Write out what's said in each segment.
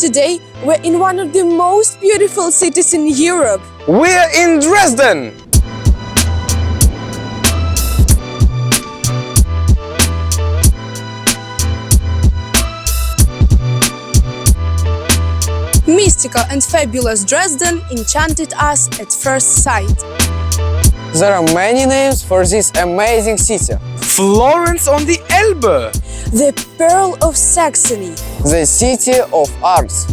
today we're in one of the most beautiful cities in Europe. We're in Dresden! Mystical and fabulous Dresden enchanted us at first sight. There are many names for this amazing city. Florence on the Elbe! The Pearl of Saxony. The city of arts.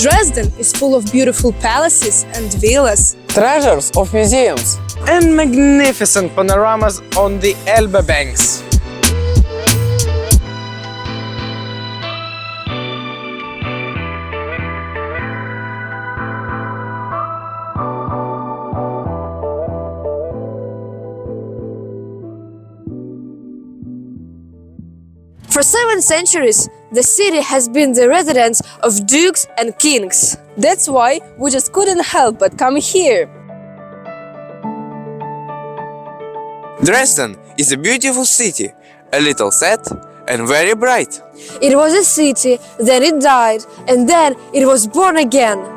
Dresden is full of beautiful palaces and villas. Treasures of museums. And magnificent panoramas on the Elbe banks. For 7 centuries, the city has been the residence of dukes and kings. That's why we just couldn't help but come here. Dresden is a beautiful city, a little sad and very bright. It was a city, then it died, and then it was born again.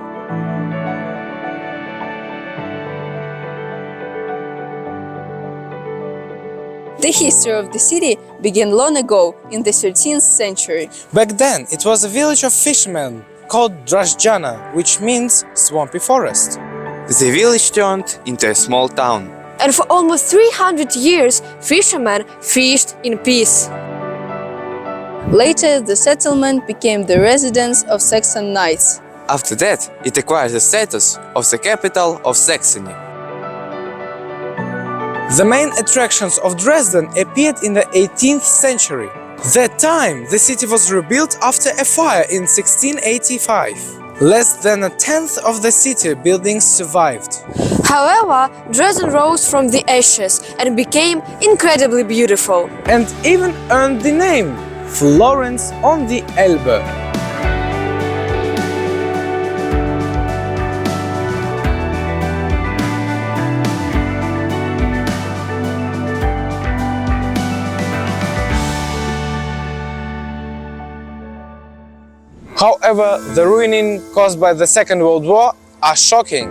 The history of the city began long ago, in the 13th century. Back then, it was a village of fishermen called Dresden, which means swampy forest. The village turned into a small town. And for almost 300 years, fishermen fished in peace. Later, the settlement became the residence of Saxon knights. After that, it acquired the status of the capital of Saxony. The main attractions of Dresden appeared in the 18th century. That time, the city was rebuilt after a fire in 1685. Less than a tenth of the city buildings survived. However, Dresden rose from the ashes and became incredibly beautiful. And even earned the name Florence on the Elbe. However, the ruining caused by the Second World War are shocking.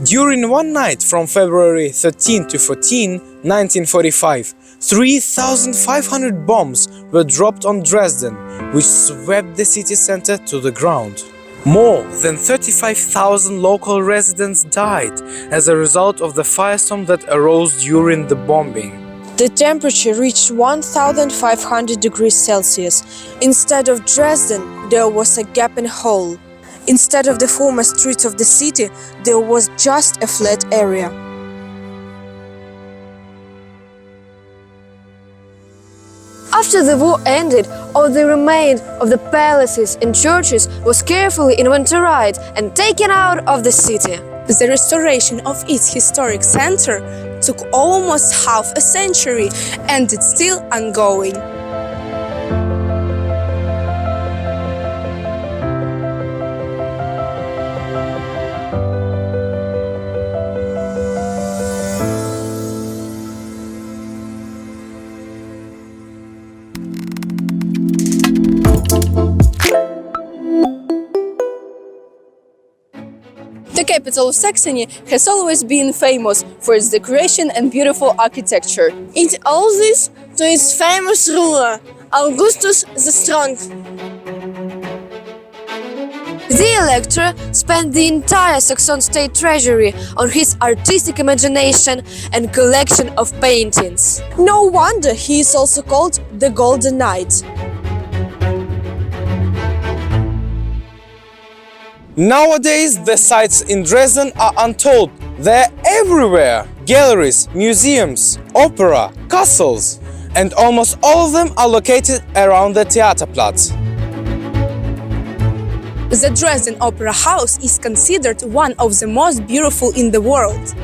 During one night from February 13 to 14, 1945, 3,500 bombs were dropped on Dresden, which swept the city center to the ground. More than 35,000 local residents died as a result of the firestorm that arose during the bombing. The temperature reached 1,500 degrees Celsius. Instead of Dresden, there was a gaping hole. Instead of the former streets of the city, there was just a flat area. After the war ended, all the remains of the palaces and churches was carefully inventoried and taken out of the city. The restoration of its historic center took almost half a century and it's still ongoing. The capital of Saxony has always been famous for its decoration and beautiful architecture. It owes this to its famous ruler, Augustus the Strong. The Elector spent the entire Saxon state treasury on his artistic imagination and collection of paintings. No wonder he is also called the Golden Knight. Nowadays, the sights in Dresden are untold. They're everywhere. Galleries, museums, opera, castles. And almost all of them are located around the Theaterplatz. The Dresden Opera House is considered one of the most beautiful in the world.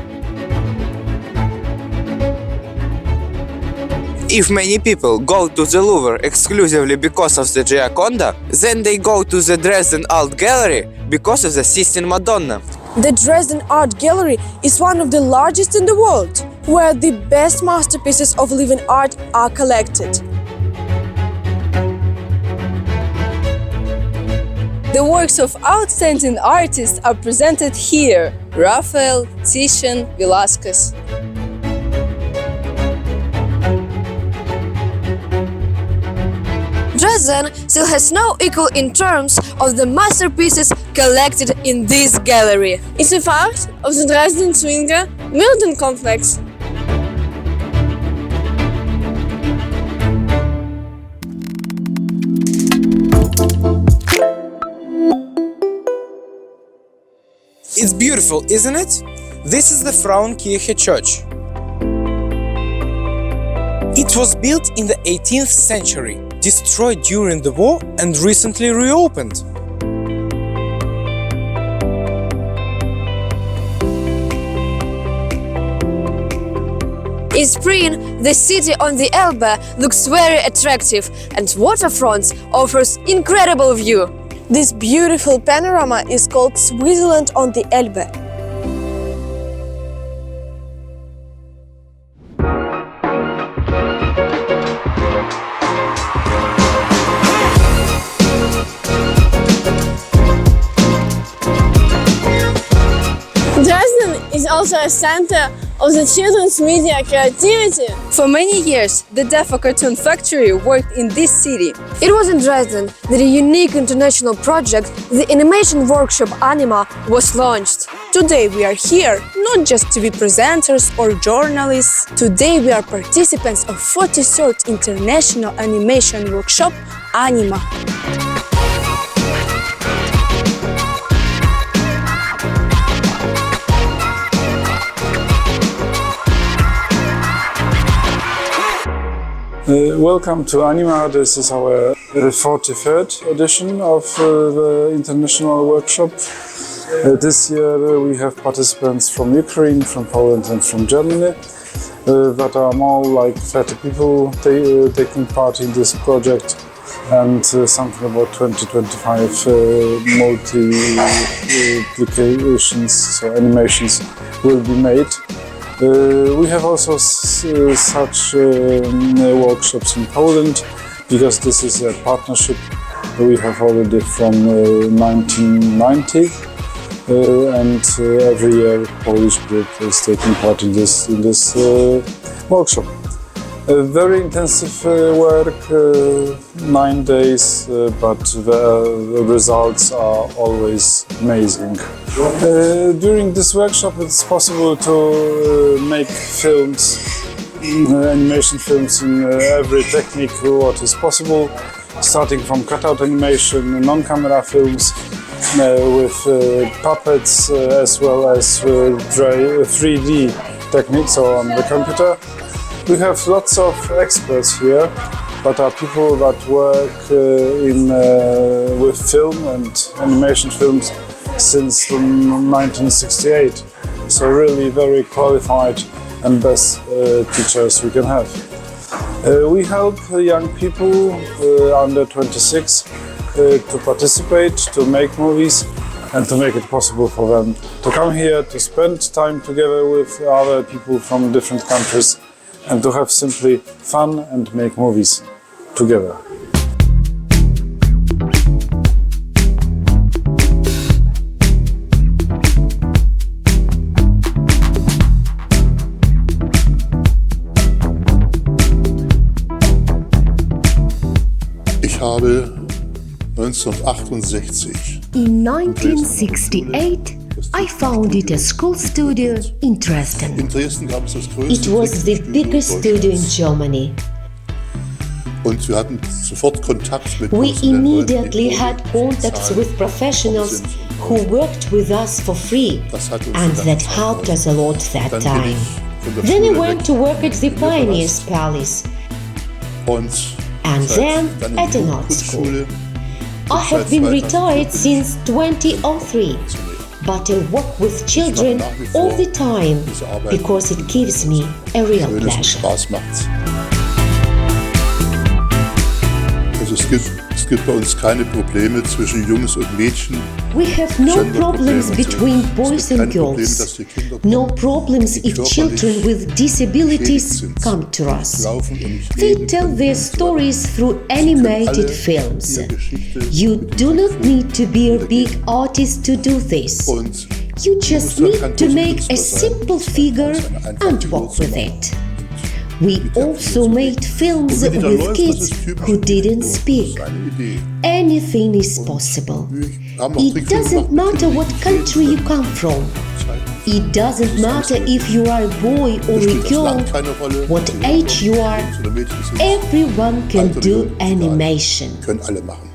If many people go to the Louvre exclusively because of the Gioconda, then they go to the Dresden Art Gallery because of the Sistine Madonna. The Dresden Art Gallery is one of the largest in the world, where the best masterpieces of living art are collected. The works of outstanding artists are presented here: Raphael, Titian, Velasquez. Dresden still has no equal in terms of the masterpieces collected in this gallery. It's a part of the Dresden Swinger Milton complex. It's beautiful, isn't it? This is the Frauenkirche Church. It was built in the 18th century, destroyed during the war and recently reopened. In spring, the city on the Elbe looks very attractive and waterfront offers incredible view. This beautiful panorama is called Switzerland on the Elbe. Dresden is also a center of the children's media creativity. For many years, the DEFA Cartoon Factory worked in this city. It was in Dresden that a unique international project, the animation workshop ANIMA, was launched. Today we are here not just to be presenters or journalists. Today we are participants of 43rd International Animation Workshop ANIMA. Welcome to ANIMA. This is our 43rd edition of the International Workshop. This year we have participants from Ukraine, from Poland and from Germany. That are more like 30 people taking part in this project, and something about 20-25 multi-applications, so animations will be made. We have also such workshops in Poland, because this is a partnership we have already from 1990, and every year Polish group is taking part in this workshop. Very intensive work, 9 days, but the results are always amazing. During this workshop it's possible to make films, animation films in every technique what is possible, starting from cutout animation, non-camera films with puppets, as well as 3D techniques on the computer. We have lots of experts here, but are people that work with film and animation films since 1968. So really very qualified and best teachers we can have. We help young people under 26 to participate, to make movies, and to make it possible for them to come here, to spend time together with other people from different countries, and to have simply fun and make movies together. Ich habe 1968 In 1968, I founded a school studio in Dresden. in Dresden gab es das größte It was the biggest studio in Germany. Und wir hatten sofort Kontakt mit We professionellen Leuten, immediately die had contacts with professionals who worked with us for free, Das hat uns and sehr that gefallen. helped us a lot that Dann bin time. ich von der Then I Schule went weg to work at the in den Palast Pioneers Palace, und and seit then dann in at die an art school. Jugendschule. I have been retired since 2003, but I work with children all the time because it gives me a real Schönes und pleasure. Spaß macht's. Es es gibt bei uns keine Probleme zwischen Jungs und Mädchen. We have no problems between boys and girls. No problems if children with disabilities come to us. They tell their stories through animated films. You do not need to be a big artist to do this. You just need to make a simple figure and work with it. We also made films with kids who didn't speak. Anything is possible. It doesn't matter what country you come from. It doesn't matter if you are a boy or a girl, what age you are. Everyone can do animation. Können alle machen.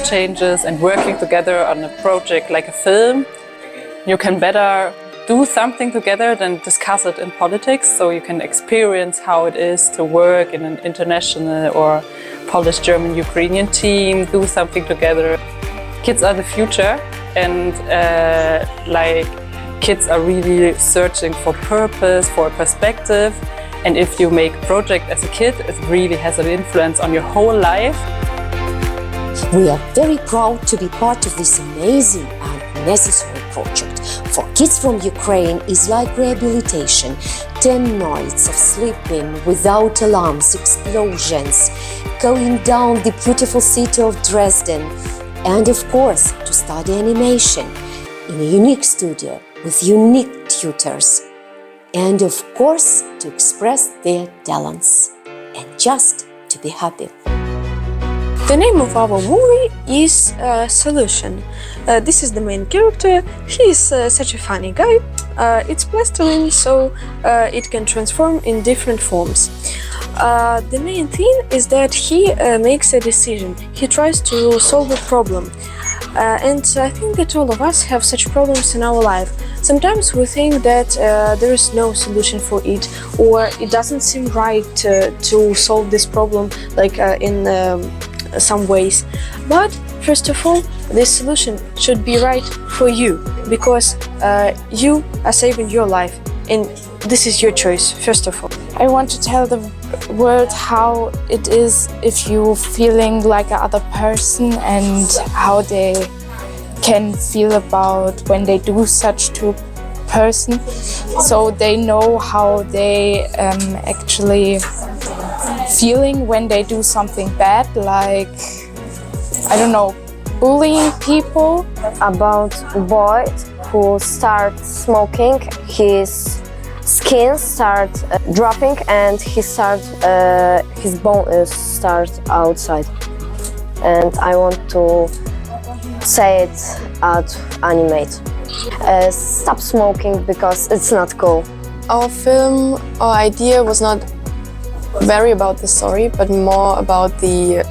Changes and working together on a project like a film, you can better do something together than discuss it in politics, so you can experience how it is to work in an international or Polish, German, Ukrainian team, do something together. Kids are the future, and kids are really searching for purpose, for a perspective, and if you make a project as a kid, it really has an influence on your whole life. We are very proud to be part of this amazing and necessary project. For kids from Ukraine is like rehabilitation. 10 nights of sleeping without alarms, explosions, going down the beautiful city of Dresden, and of course to study animation in a unique studio with unique tutors, and of course to express their talents and just to be happy. The name of our movie is Solution. This is the main character. He is such a funny guy. It's plastilin, so it can transform in different forms. The main thing is that he makes a decision. He tries to solve a problem. And I think that all of us have such problems in our life. Sometimes we think that there is no solution for it, or it doesn't seem right to solve this problem like in some ways. But first of all, this solution should be right for you, because you are saving your life, and this is your choice, first of all. I want to tell the world how it is if you're feeling like another person, and how they can feel about when they do such to a person, so they know how they actually feeling when they do something bad, like, I don't know, bullying people. About a boy who starts smoking, his skin starts dropping, and his bone starts outside. And I want to say it at Animate. Stop smoking, because it's not cool. Our film, our idea was not very about the story, but more about the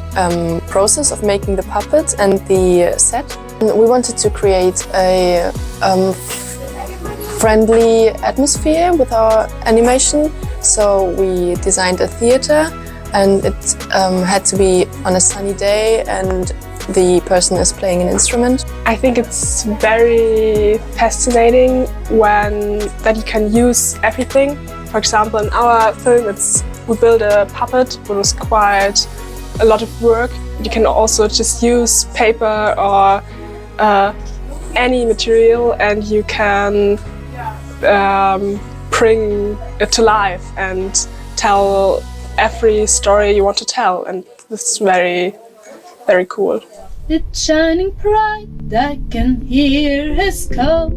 process of making the puppet and the set. We wanted to create a friendly atmosphere with our animation, so we designed a theater, and it had to be on a sunny day, and the person is playing an instrument. I think it's very fascinating that you can use everything. For example, in our film, we built a puppet, which was quite a lot of work. You can also just use paper or any material, and you can bring it to life and tell every story you want to tell, and this is very, very cool. It's shining bright, I can hear his call.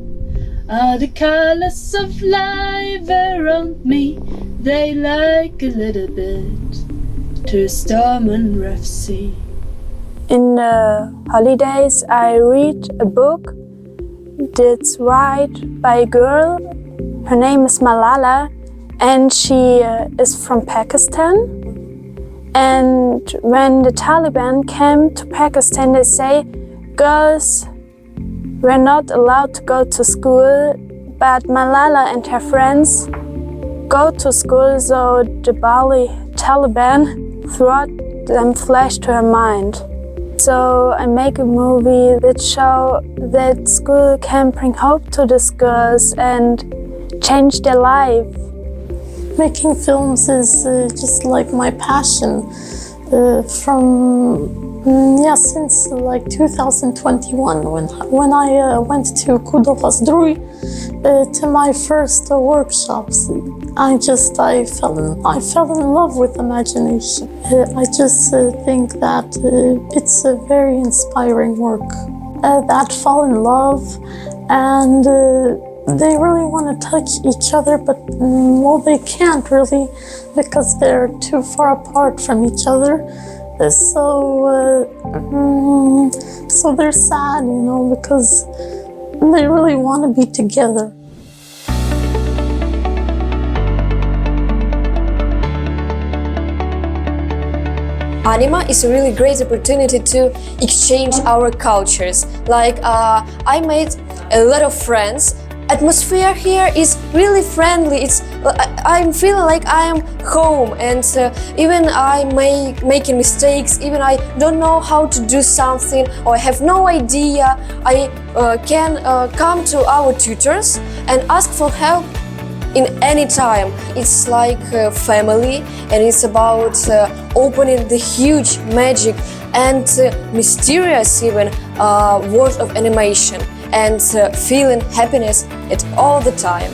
All the colors of life around me, they like a little bit to storm and rough sea. In the holidays, I read a book that's written by a girl. Her name is Malala, and she is from Pakistan. And when the Taliban came to Pakistan, they say girls We're not allowed to go to school, but Malala and her friends go to school, so the Bali Taliban brought them flash to her mind. So I make a movie that show that school can bring hope to these girls and change their life. Making films is just like my passion since like 2021 when I went to Kudovazdruy to my first workshops. I fell in love with imagination. I just think that it's a very inspiring work. That fall in love and they really want to touch each other, but they can't really because they're too far apart from each other. So they're sad, because they really want to be together. Anima is a really great opportunity to exchange our cultures. Like I made a lot of friends. Atmosphere here is really friendly. I'm feeling like I am home, and even I making mistakes. Even I don't know how to do something or I have no idea. I can come to our tutors and ask for help in any time. It's like family, and it's about opening the huge magic and mysterious even world of animation, and feeling happiness at all the time.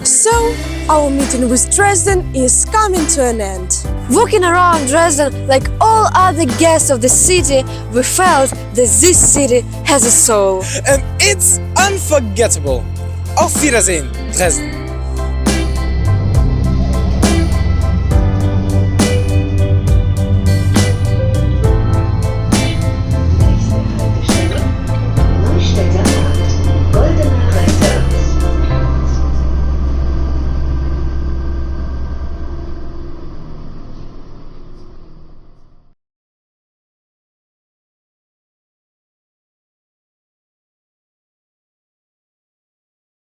So, our meeting with Dresden is coming to an end. Walking around Dresden like all other guests of the city, we felt that this city has a soul. And it's unforgettable. Auf Wiedersehen, Dresden.